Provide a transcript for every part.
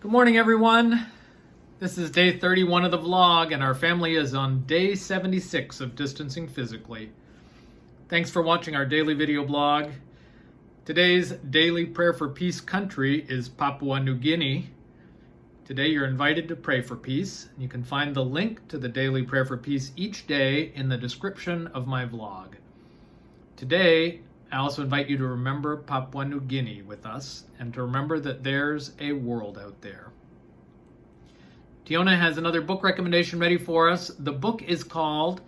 Good morning, everyone. This is day 31 of the vlog, and our family is on day 76 of distancing physically. Thanks for watching our daily video blog. Today's daily prayer for peace country is Papua New Guinea. Today you're invited to pray for peace. You can find the link to the daily prayer for peace each day in the description of my vlog. Today, I also invite you to remember Papua New Guinea with us and to remember that there's a world out there. Tiona has another book recommendation ready for us. The book is called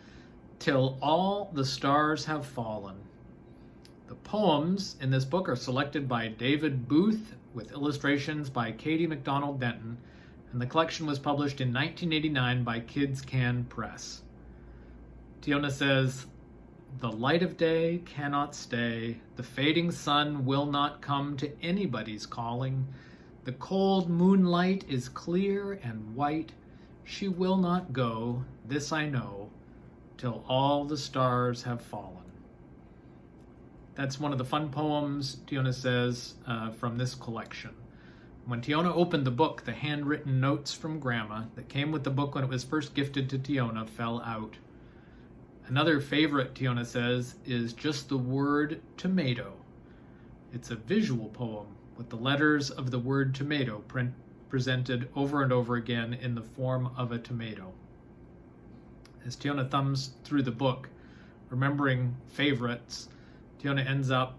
Till All the Stars Have Fallen. The poems in this book are selected by David Booth with illustrations by Katie MacDonald Denton, and the collection was published in 1989 by Kids Can Press. Tiona says, "The light of day cannot stay, the fading sun will not come to anybody's calling. The cold moonlight is clear and white, she will not go, this I know, till all the stars have fallen." That's one of the fun poems, Tiona says, from this collection. When Tiona opened the book, the handwritten notes from Grandma that came with the book when it was first gifted to Tiona fell out. Another favorite, Tiona says, is just the word tomato. It's a visual poem with the letters of the word tomato presented over and over again in the form of a tomato. As Tiona thumbs through the book, remembering favorites, Tiona ends up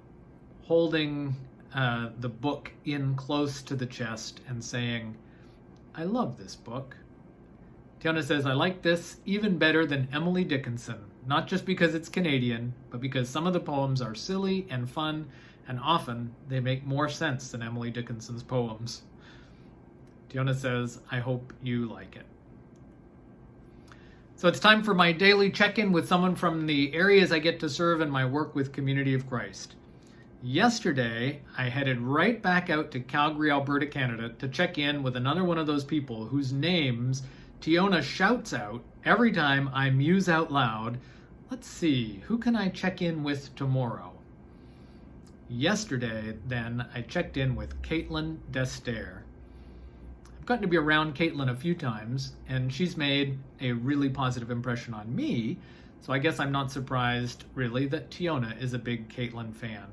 holding the book in close to the chest and saying, "I love this book." Tiona says, "I like this even better than Emily Dickinson, not just because it's Canadian, but because some of the poems are silly and fun, and often they make more sense than Emily Dickinson's poems." Tiona says, "I hope you like it." So it's time for my daily check-in with someone from the areas I get to serve in my work with Community of Christ. Yesterday, I headed right back out to Calgary, Alberta, Canada to check in with another one of those people whose names Tiona shouts out every time I muse out loud, "Let's see, who can I check in with tomorrow?" Yesterday, then, I checked in with Caitlin Destaire. I've gotten to be around Caitlin a few times, and she's made a really positive impression on me, so I guess I'm not surprised, really, that Tiona is a big Caitlin fan.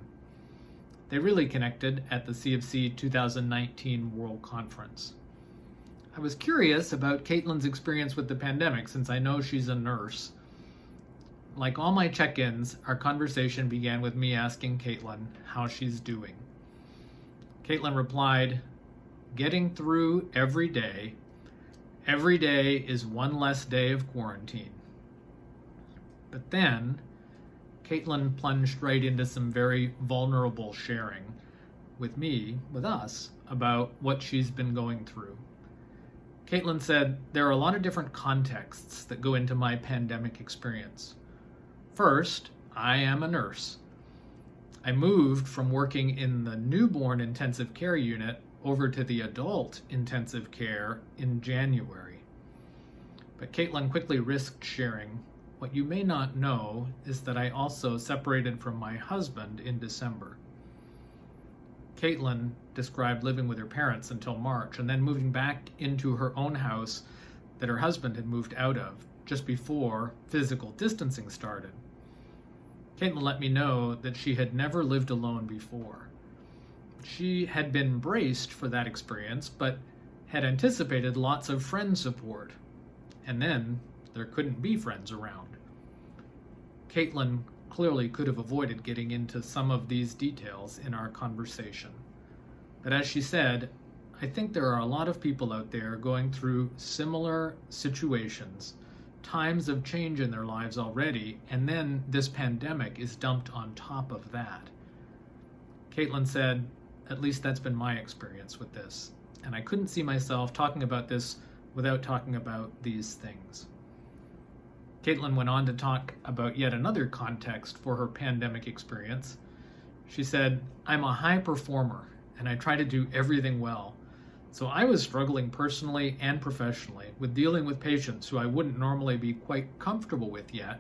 They really connected at the CFC 2019 World Conference. I was curious about Caitlin's experience with the pandemic since I know she's a nurse. Like all my check-ins, our conversation began with me asking Caitlin how she's doing. Caitlin replied, "Getting through every day. Every day is one less day of quarantine." But then, Caitlin plunged right into some very vulnerable sharing with me, with us, about what she's been going through. Caitlin said, "There are a lot of different contexts that go into my pandemic experience. First, I am a nurse. I moved from working in the newborn intensive care unit over to the adult intensive care in January." But Caitlin quickly risked sharing, "What you may not know is that I also separated from my husband in December." Caitlin described living with her parents until March and then moving back into her own house that her husband had moved out of just before physical distancing started. Caitlin let me know that she had never lived alone before. She had been braced for that experience, but had anticipated lots of friend support. And then there couldn't be friends around. Caitlin clearly could have avoided getting into some of these details in our conversation. But as she said, "I think there are a lot of people out there going through similar situations, times of change in their lives already, and then this pandemic is dumped on top of that." Caitlin said, "At least that's been my experience with this, and I couldn't see myself talking about this without talking about these things." Caitlin went on to talk about yet another context for her pandemic experience. She said, "I'm a high performer, and I try to do everything well. So I was struggling personally and professionally with dealing with patients who I wouldn't normally be quite comfortable with yet.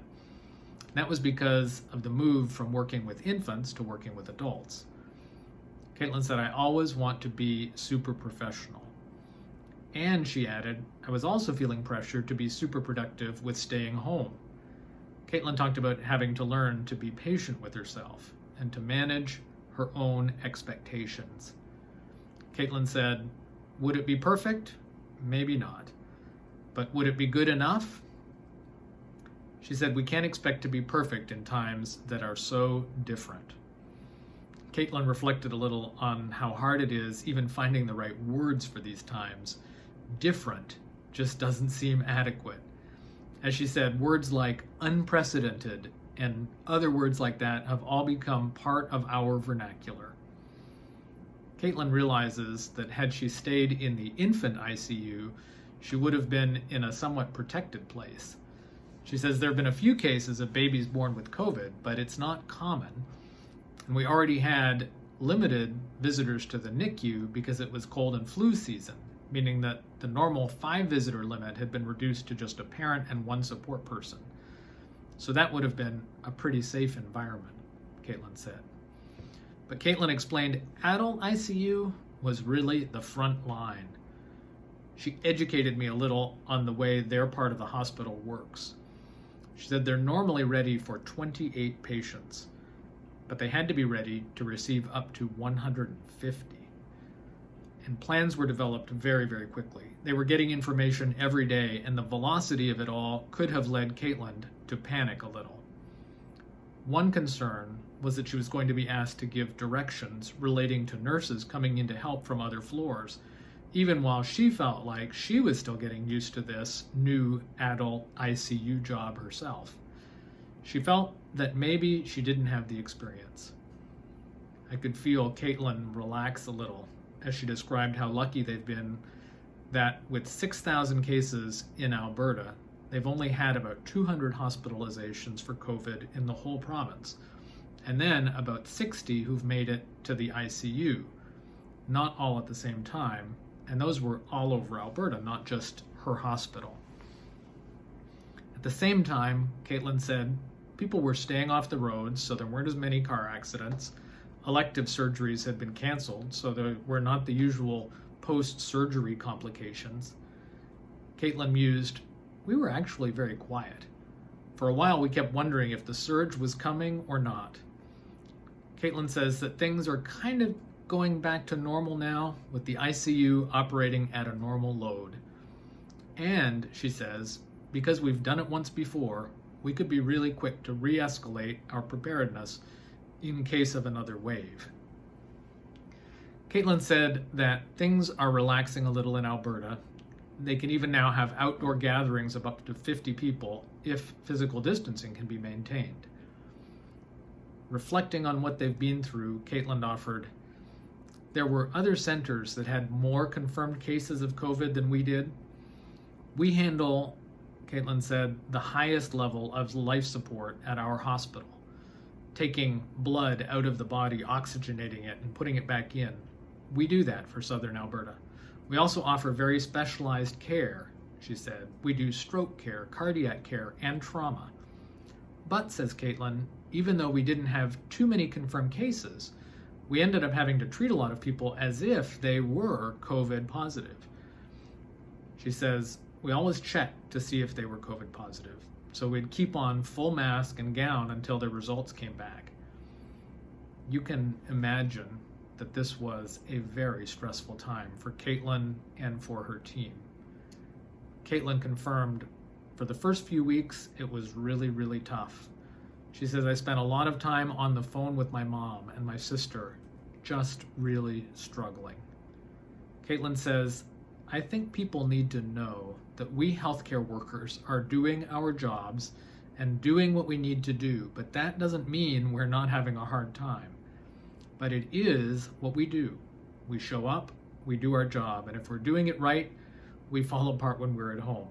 That was because of the move from working with infants to working with adults." Caitlin said, "I always want to be super professional. And she added, I was also feeling pressure to be super productive with staying home. Caitlin talked about having to learn to be patient with herself and to manage her own expectations. Caitlin said, would it be perfect? Maybe not. But would it be good enough? She said, we can't expect to be perfect in times that are so different. Caitlin reflected a little on how hard it is even finding the right words for these times. Different just doesn't seem adequate. As she said, words like unprecedented and other words like that have all become part of our vernacular. Caitlin realizes that had she stayed in the infant ICU, she would have been in a somewhat protected place. She says there have been a few cases of babies born with COVID, but it's not common. And we already had limited visitors to the NICU because it was cold and flu season, meaning that the normal 5-visitor limit had been reduced to just a parent and 1 support person. So that would have been a pretty safe environment, Caitlin said. But Caitlin explained adult ICU was really the front line. She educated me a little on the way their part of the hospital works. She said they're normally ready for 28 patients, but they had to be ready to receive up to 150. And plans were developed very, very quickly. They were getting information every day, and the velocity of it all could have led Caitlin to panic a little. One concern was that she was going to be asked to give directions relating to nurses coming in to help from other floors, even while she felt like she was still getting used to this new adult ICU job herself. She felt that maybe she didn't have the experience. I could feel Caitlin relax a little as she described how lucky they've been that with 6,000 cases in Alberta, they've only had about 200 hospitalizations for COVID in the whole province, and then about 60 who've made it to the ICU, not all at the same time, and those were all over Alberta, not just her hospital. At the same time, Caitlin said, people were staying off the roads, so there weren't as many car accidents. Elective surgeries had been canceled, so there were not the usual post-surgery complications. Caitlin mused, we were actually very quiet. For a while, we kept wondering if the surge was coming or not. Caitlin says that things are kind of going back to normal now, with the ICU operating at a normal load. And, she says, because we've done it once before, we could be really quick to re-escalate our preparedness in case of another wave. Caitlin said that things are relaxing a little in Alberta. They can even now have outdoor gatherings of up to 50 people if physical distancing can be maintained. Reflecting on what they've been through, Caitlin offered, there were other centers that had more confirmed cases of COVID than we did. We handle, Caitlin said, the highest level of life support at our hospital, taking blood out of the body, oxygenating it, and putting it back in. We do that for Southern Alberta. We also offer very specialized care, she said. We do stroke care, cardiac care, and trauma. But, says Caitlin, even though we didn't have too many confirmed cases, we ended up having to treat a lot of people as if they were COVID positive. She says, we always checked to see if they were COVID positive. So we'd keep on full mask and gown until their results came back. You can imagine that this was a very stressful time for Caitlin and for her team. Caitlin confirmed for the first few weeks, it was really, really tough. She says, I spent a lot of time on the phone with my mom and my sister, just really struggling. Caitlin says, I think people need to know that we healthcare workers are doing our jobs and doing what we need to do, but that doesn't mean we're not having a hard time. But it is what we do. We show up, we do our job, and if we're doing it right, we fall apart when we're at home.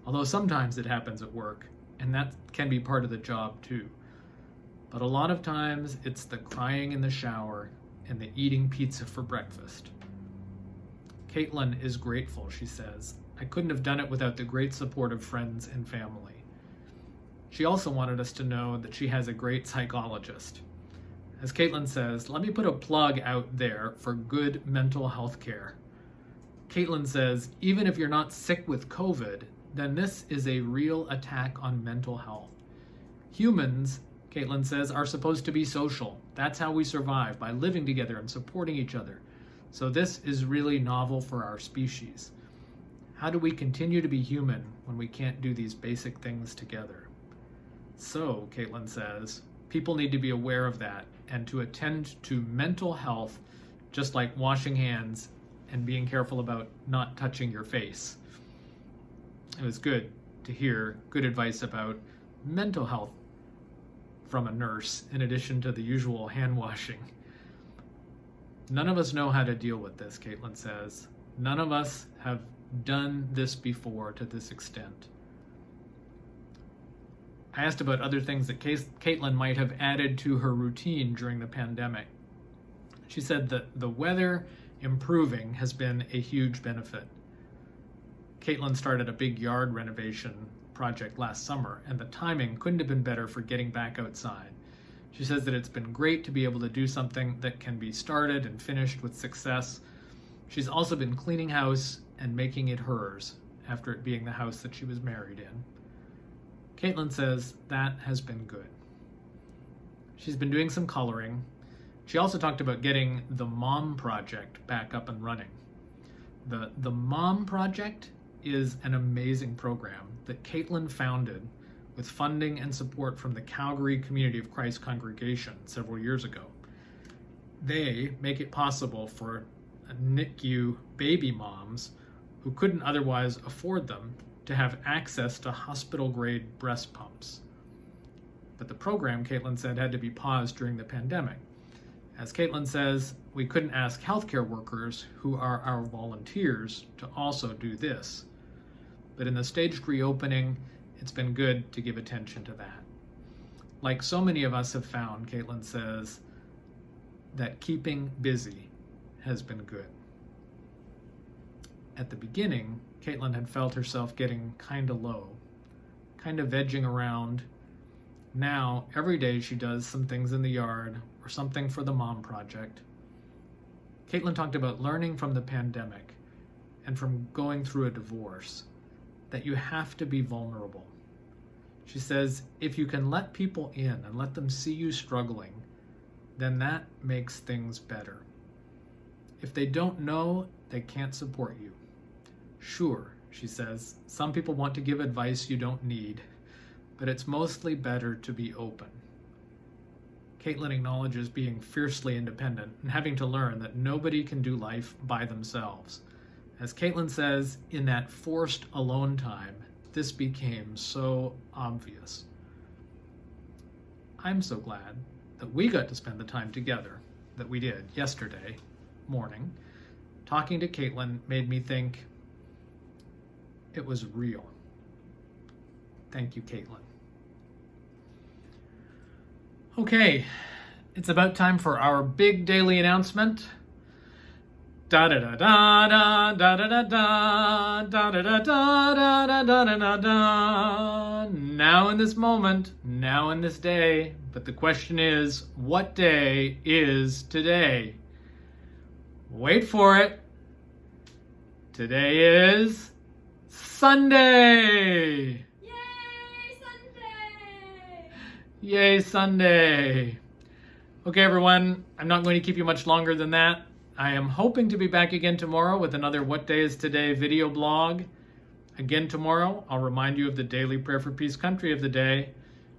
Although sometimes it happens at work, and that can be part of the job too. But a lot of times it's the crying in the shower and the eating pizza for breakfast. Caitlin is grateful, she says. I couldn't have done it without the great support of friends and family. She also wanted us to know that she has a great psychologist. As Caitlin says, let me put a plug out there for good mental health care. Caitlin says, even if you're not sick with COVID, then this is a real attack on mental health. Humans, Caitlin says, are supposed to be social. That's how we survive, by living together and supporting each other. So this is really novel for our species. How do we continue to be human when we can't do these basic things together? So, Caitlin says, people need to be aware of that and to attend to mental health, just like washing hands and being careful about not touching your face. It was good to hear good advice about mental health from a nurse, in addition to the usual hand washing. None of us know how to deal with this, Caitlin says. None of us have done this before to this extent. I asked about other things that Caitlin might have added to her routine during the pandemic. She said that the weather improving has been a huge benefit. Caitlin started a big yard renovation project last summer, and the timing couldn't have been better for getting back outside. She says that it's been great to be able to do something that can be started and finished with success. She's also been cleaning house and making it hers after it being the house that she was married in. Caitlin says that has been good. She's been doing some coloring. She also talked about getting the Mom Project back up and running. The Mom Project is an amazing program that Caitlin founded with funding and support from the Calgary Community of Christ congregation several years ago. They make it possible for NICU baby moms who couldn't otherwise afford them to have access to hospital-grade breast pumps. But the program, Caitlin said, had to be paused during the pandemic. As Caitlin says, we couldn't ask healthcare workers, who are our volunteers, to also do this. But in the staged reopening, it's been good to give attention to that. Like so many of us have found, Caitlin says, that keeping busy has been good. At the beginning, Caitlin had felt herself getting kind of low, kind of vegging around. Now, every day she does some things in the yard or something for the Mom Project. Caitlin talked about learning from the pandemic and from going through a divorce that you have to be vulnerable. She says, if you can let people in and let them see you struggling, then that makes things better. If they don't know, they can't support you. Sure, she says, some people want to give advice you don't need, but it's mostly better to be open. Caitlin acknowledges being fiercely independent and having to learn that nobody can do life by themselves. As Caitlin says, in that forced alone time, this became so obvious. I'm so glad that we got to spend the time together that we did yesterday morning. Talking to Caitlin made me think it was real. Thank you, Caitlin. Okay, it's about time for our big daily announcement. Da da da da da da da da da da da da da da da da da. Now in this moment, now in this day, but the question is, what day is today? Wait for it. Today is Sunday. Yay, Sunday! Yay, Sunday. Okay, everyone, I'm not going to keep you much longer than that. I am hoping to be back again tomorrow with another What Day Is Today video blog. Again tomorrow, I'll remind you of the daily prayer for peace country of the day.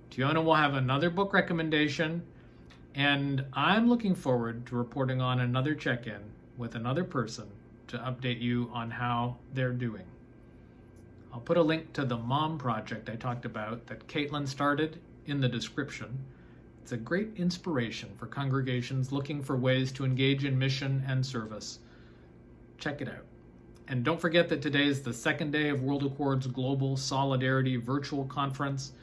Tiona will have another book recommendation, and I'm looking forward to reporting on another check-in with another person to update you on how they're doing. I'll put a link to the Mom Project I talked about that Caitlin started in the description. It's a great inspiration for congregations looking for ways to engage in mission and service. Check it out. And don't forget that today is the second day of World Accord's Global Solidarity Virtual Conference.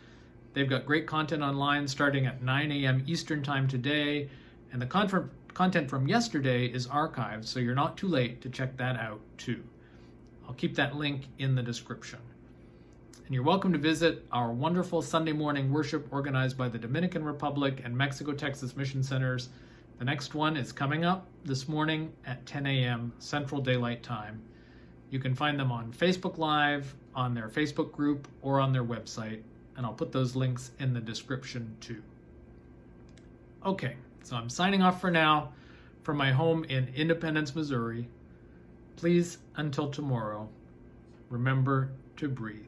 They've got great content online starting at 9 a.m. Eastern Time today, and the content from yesterday is archived, so you're not too late to check that out too. I'll keep that link in the description. And you're welcome to visit our wonderful Sunday morning worship organized by the Dominican Republic and Mexico, Texas Mission Centers. The next one is coming up this morning at 10 a.m. Central Daylight Time. You can find them on Facebook Live, on their Facebook group, or on their website, and I'll put those links in the description too. Okay, so I'm signing off for now from my home in Independence, Missouri. Please, until tomorrow, remember to breathe.